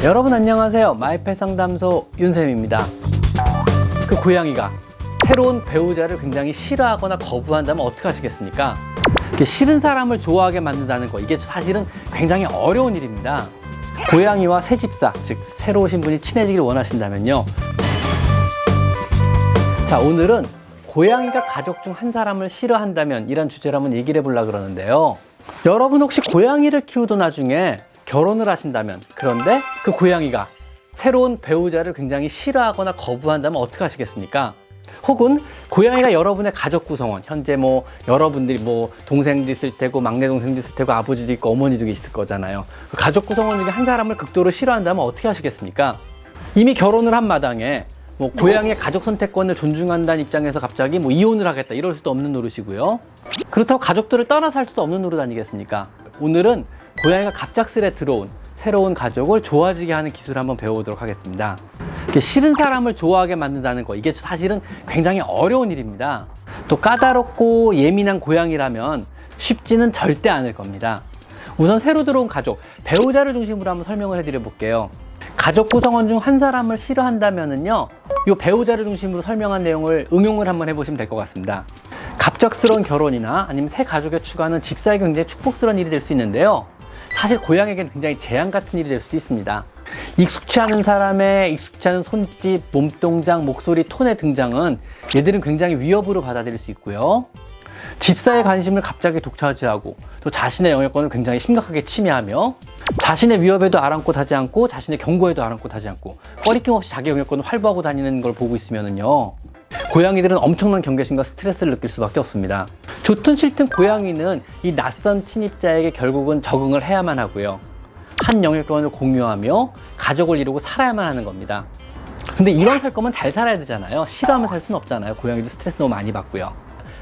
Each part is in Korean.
여러분 안녕하세요. 마이펫 상담소 윤쌤입니다. 그 고양이가 새로운 배우자를 굉장히 싫어하거나 거부한다면 어떻게 하시겠습니까? 싫은 사람을 좋아하게 만든다는 거, 이게 사실은 굉장히 어려운 일입니다. 고양이와 새 집사, 즉 새로 오신 분이 친해지길 원하신다면요, 자, 오늘은 고양이가 가족 중 한 사람을 싫어한다면 이런 주제로 한번 얘기를 해보려고 그러는데요. 여러분 혹시 고양이를 키우던 나중에 결혼을 하신다면, 그런데 그 고양이가 새로운 배우자를 굉장히 싫어하거나 거부한다면 어떻게 하시겠습니까? 혹은 고양이가 여러분의 가족 구성원, 현재 여러분들이 동생도 있을 테고 막내 동생도 있을 테고 아버지도 있고 어머니도 있을 거잖아요. 그 가족 구성원 중에 한 사람을 극도로 싫어한다면 어떻게 하시겠습니까? 이미 결혼을 한 마당에 고양이의 가족 선택권을 존중한다는 입장에서 갑자기 이혼을 하겠다 이럴 수도 없는 노릇이고요. 그렇다고 가족들을 떠나 살 수도 없는 노릇 아니겠습니까? 오늘은 고양이가 갑작스레 들어온 새로운 가족을 좋아지게 하는 기술을 한번 배워보도록 하겠습니다. 싫은 사람을 좋아하게 만든다는 거, 이게 사실은 굉장히 어려운 일입니다. 또 까다롭고 예민한 고양이라면 쉽지는 절대 않을 겁니다. 우선 새로 들어온 가족, 배우자를 중심으로 한번 설명을 해드려 볼게요. 가족 구성원 중 한 사람을 싫어한다면은요, 이 배우자를 중심으로 설명한 내용을 응용을 한번 해보시면 될 것 같습니다. 갑작스러운 결혼이나 아니면 새 가족에 추가하는 집사에게 굉장히 축복스러운 일이 될 수 있는데요, 사실 고양이에게는 굉장히 재앙 같은 일이 될 수도 있습니다. 익숙치 않은 사람의 익숙치 않은 손짓, 몸동작, 목소리, 톤의 등장은 얘들은 굉장히 위협으로 받아들일 수 있고요. 집사의 관심을 갑자기 독차지하고 또 자신의 영역권을 굉장히 심각하게 침해하며 자신의 위협에도 아랑곳하지 않고 자신의 경고에도 아랑곳하지 않고 꺼리낌 없이 자기 영역권을 활보하고 다니는 걸 보고 있으면은요, 고양이들은 엄청난 경계심과 스트레스를 느낄 수밖에 없습니다. 좋든 싫든 고양이는 이 낯선 침입자에게 결국은 적응을 해야만 하고요, 한 영역권을 공유하며 가족을 이루고 살아야만 하는 겁니다. 근데 이왕 살 거면 잘 살아야 되잖아요. 싫어하면 살 수는 없잖아요. 고양이도 스트레스 너무 많이 받고요.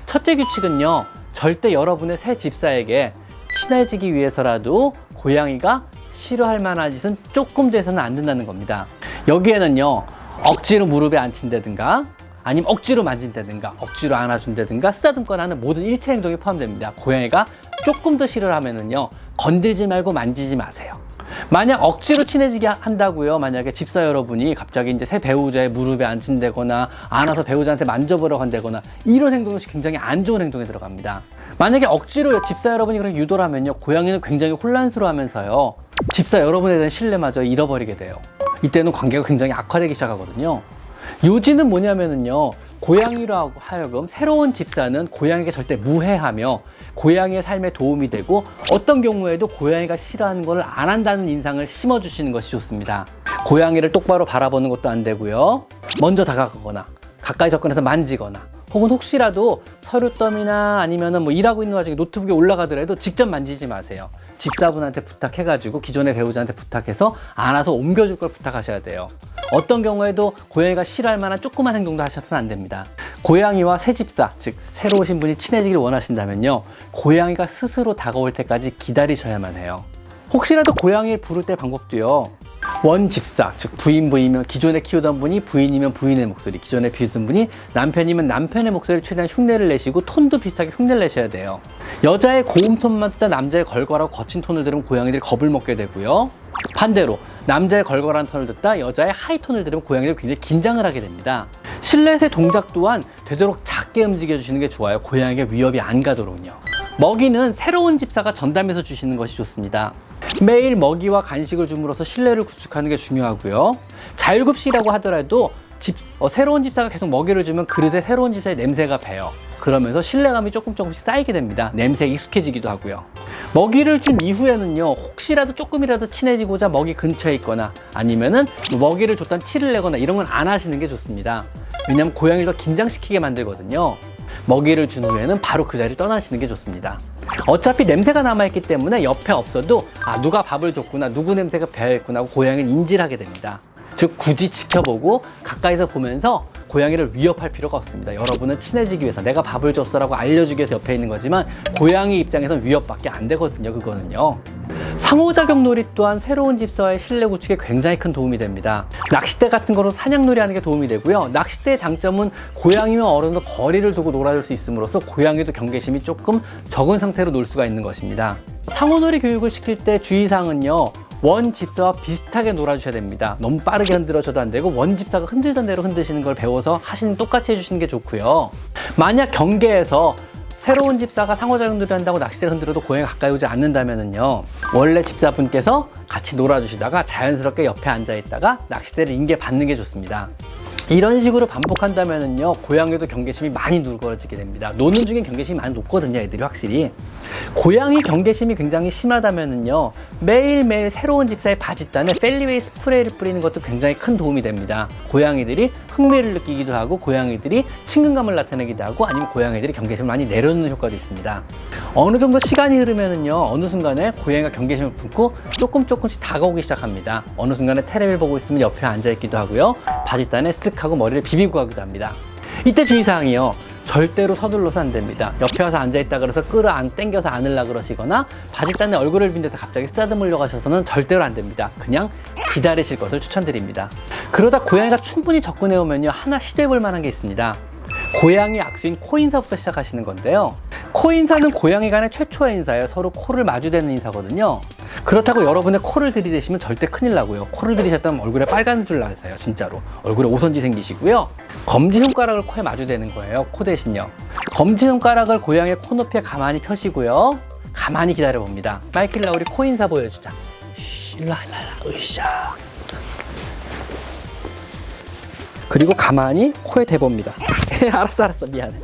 첫째 규칙은요, 절대 여러분의 새 집사에게 친해지기 위해서라도 고양이가 싫어할 만한 짓은 조금도 해서는 안 된다는 겁니다. 여기에는요, 억지로 무릎에 앉힌다든가 아니면 억지로 만진다든가 억지로 안아준다든가 쓰다듬거나 하는 모든 일체 행동이 포함됩니다. 고양이가 조금 더 싫어를 하면은요, 건들지 말고 만지지 마세요. 만약 억지로 친해지게 한다고요, 만약에 집사 여러분이 갑자기 이제 새 배우자의 무릎에 앉힌다거나 안아서 배우자한테 만져보려고 한다거나 이런 행동은 굉장히 안 좋은 행동에 들어갑니다. 만약에 억지로 집사 여러분이 그렇게 유도를 하면요, 고양이는 굉장히 혼란스러워하면서요, 집사 여러분에 대한 신뢰마저 잃어버리게 돼요. 이때는 관계가 굉장히 악화되기 시작하거든요. 요지는 뭐냐면은요, 고양이로 하여금 새로운 집사는 고양이에게 절대 무해하며 고양이의 삶에 도움이 되고 어떤 경우에도 고양이가 싫어하는 것을 안 한다는 인상을 심어주시는 것이 좋습니다. 고양이를 똑바로 바라보는 것도 안 되고요, 먼저 다가가거나 가까이 접근해서 만지거나 혹은 혹시라도 서류더미나 아니면은 일하고 있는 와중에 노트북에 올라가더라도 직접 만지지 마세요. 집사분한테 부탁해가지고 기존의 배우자한테 부탁해서 안아서 옮겨줄 걸 부탁하셔야 돼요. 어떤 경우에도 고양이가 싫어할 만한 조그만 행동도 하셔서는 안 됩니다. 고양이와 새 집사, 즉 새로 오신 분이 친해지길 원하신다면요, 고양이가 스스로 다가올 때까지 기다리셔야만 해요. 혹시라도 고양이를 부를 때 방법도요, 원 집사, 즉 부인이면 기존에 키우던 분이 부인이면 부인의 목소리, 기존에 키우던 분이 남편이면 남편의 목소리를 최대한 흉내를 내시고 톤도 비슷하게 흉내를 내셔야 돼요. 여자의 고음 톤만 듣다 남자의 걸걸하고 거친 톤을 들으면 고양이들이 겁을 먹게 되고요, 반대로 남자의 걸걸한 톤을 듣다 여자의 하이 톤을 들으면 고양이들이 굉장히 긴장을 하게 됩니다. 실내에서의 동작 또한 되도록 작게 움직여 주시는 게 좋아요. 고양이에게 위협이 안 가도록요. 먹이는 새로운 집사가 전담해서 주시는 것이 좋습니다. 매일 먹이와 간식을 줌으로써 신뢰를 구축하는 게 중요하고요. 자율급식이라고 하더라도 새로운 집사가 계속 먹이를 주면 그릇에 새로운 집사의 냄새가 배요. 그러면서 신뢰감이 조금씩 쌓이게 됩니다. 냄새에 익숙해지기도 하고요. 먹이를 준 이후에는요, 혹시라도 조금이라도 친해지고자 먹이 근처에 있거나 아니면은 먹이를 줬다는 티를 내거나 이런 건 안 하시는 게 좋습니다. 왜냐하면 고양이를 더 긴장시키게 만들거든요. 먹이를 준 후에는 바로 그 자리를 떠나시는 게 좋습니다. 어차피 냄새가 남아있기 때문에 옆에 없어도 누가 밥을 줬구나, 누구 냄새가 배어있구나 하고 고양이는 인지를 하게 됩니다. 즉 굳이 지켜보고 가까이서 보면서 고양이를 위협할 필요가 없습니다. 여러분은 친해지기 위해서, 내가 밥을 줬어라고 알려주기 위해서 옆에 있는 거지만 고양이 입장에서는 위협밖에 안 되거든요. 그거는요. 상호작용 놀이 또한 새로운 집사와의 신뢰 구축에 굉장히 큰 도움이 됩니다. 낚싯대 같은 거로 사냥놀이 하는 게 도움이 되고요. 낚싯대의 장점은 고양이와 어른도 거리를 두고 놀아줄 수 있음으로써 고양이도 경계심이 조금 적은 상태로 놀 수가 있는 것입니다. 상호놀이 교육을 시킬 때 주의사항은요, 원 집사와 비슷하게 놀아주셔야 됩니다. 너무 빠르게 흔들어줘도 안 되고 원 집사가 흔들던 대로 흔드시는 걸 배워서 하시는 똑같이 해주시는 게 좋고요. 만약 경계에서 새로운 집사가 상호작용들을 한다고 낚싯대를 흔들어도 고양이가 가까이 오지 않는다면은요, 원래 집사분께서 같이 놀아주시다가 자연스럽게 옆에 앉아 있다가 낚싯대를 인계 받는 게 좋습니다. 이런 식으로 반복한다면은요, 고양이도 경계심이 많이 누그러지게 됩니다. 노는 중에 경계심이 많이 높거든요, 애들이 확실히. 고양이 경계심이 굉장히 심하다면은요, 매일매일 새로운 집사의 바짓단에 펠리웨이 스프레이를 뿌리는 것도 굉장히 큰 도움이 됩니다. 고양이들이 흥미를 느끼기도 하고, 고양이들이 친근감을 나타내기도 하고, 아니면 고양이들이 경계심을 많이 내려놓는 효과도 있습니다. 어느 정도 시간이 흐르면은요, 어느 순간에 고양이가 경계심을 품고 조금씩 다가오기 시작합니다. 어느 순간에 테레비를 보고 있으면 옆에 앉아있기도 하고요, 바짓단에 쓱 하고 머리를 비비고 가기도 합니다. 이때 주의사항이요, 절대로 서둘러서 안 됩니다. 옆에 와서 앉아있다 그래서 당겨서 안으려 그러시거나 바짓단에 얼굴을 빈 데서 갑자기 쓰다듬으려 가셔서는 절대로 안 됩니다. 그냥 기다리실 것을 추천드립니다. 그러다 고양이가 충분히 접근해 오면요, 하나 시도해 볼 만한 게 있습니다. 고양이 악수인 코인사부터 시작하시는 건데요, 코인사는 고양이 간의 최초의 인사예요. 서로 코를 마주대는 인사거든요. 그렇다고 여러분의 코를 들이대시면 절대 큰일 나고요. 코를 들이셨다면 얼굴에 빨간 줄 나세요. 진짜로 얼굴에 오선지 생기시고요. 검지손가락을 코에 마주대는 거예요. 코 대신요. 검지손가락을 고양이의 코높이에 가만히 펴시고요, 가만히 기다려 봅니다. 마이클라, 우리 코인사 보여주자. 일로와. 으쌰. 그리고 가만히 코에 대봅니다. 알았어, 미안해.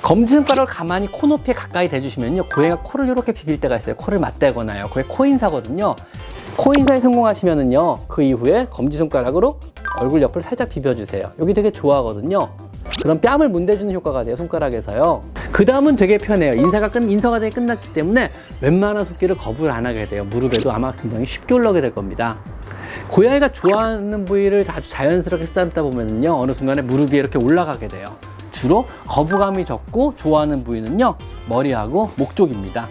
검지손가락을 가만히 코높이에 가까이 대주시면요, 고양이가 코를 이렇게 비빌 때가 있어요. 코를 맞대거나요. 그게 코인사거든요. 코인사에 성공하시면은요, 그 이후에 검지손가락으로 얼굴 옆을 살짝 비벼주세요. 여기 되게 좋아하거든요. 그럼 뺨을 문대주는 효과가 돼요, 손가락에서요. 그 다음은 되게 편해요. 인사 과정이 끝났기 때문에 웬만한 속기를 거부를 안 하게 돼요. 무릎에도 아마 굉장히 쉽게 올라오게 될 겁니다. 고양이가 좋아하는 부위를 아주 자연스럽게 쓰다듬다 보면요, 어느 순간에 무릎 위에 이렇게 올라가게 돼요. 주로 거부감이 적고 좋아하는 부위는요, 머리하고 목 쪽입니다.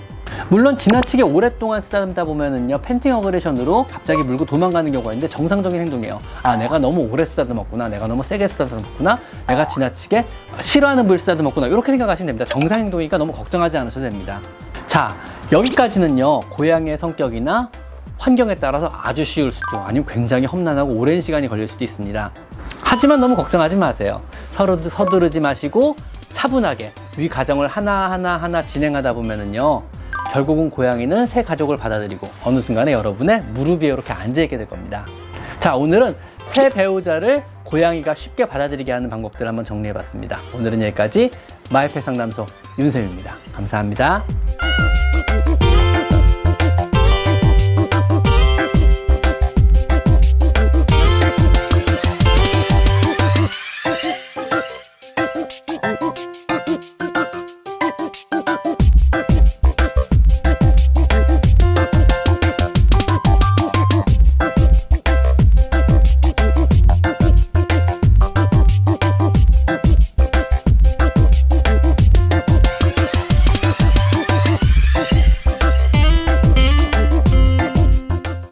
물론 지나치게 오랫동안 쓰다듬다 보면은요, 팬팅 어그레션으로 갑자기 물고 도망가는 경우가 있는데 정상적인 행동이에요. 아, 내가 너무 오래 쓰다듬었구나, 내가 너무 세게 쓰다듬었구나, 내가 지나치게 싫어하는 부위를 쓰다듬었구나, 이렇게 생각하시면 됩니다. 정상 행동이니까 너무 걱정하지 않으셔도 됩니다. 자, 여기까지는요, 고양이의 성격이나 환경에 따라서 아주 쉬울 수도, 아니면 굉장히 험난하고 오랜 시간이 걸릴 수도 있습니다. 하지만 너무 걱정하지 마세요. 서두르지 마시고 차분하게 위 과정을 하나하나 진행하다 보면은요, 결국은 고양이는 새 가족을 받아들이고 어느 순간에 여러분의 무릎 위에 이렇게 앉아있게 될 겁니다. 자, 오늘은 새 배우자를 고양이가 쉽게 받아들이게 하는 방법들을 한번 정리해봤습니다. 오늘은 여기까지 마이펫 상담소 윤쌤입니다. 감사합니다.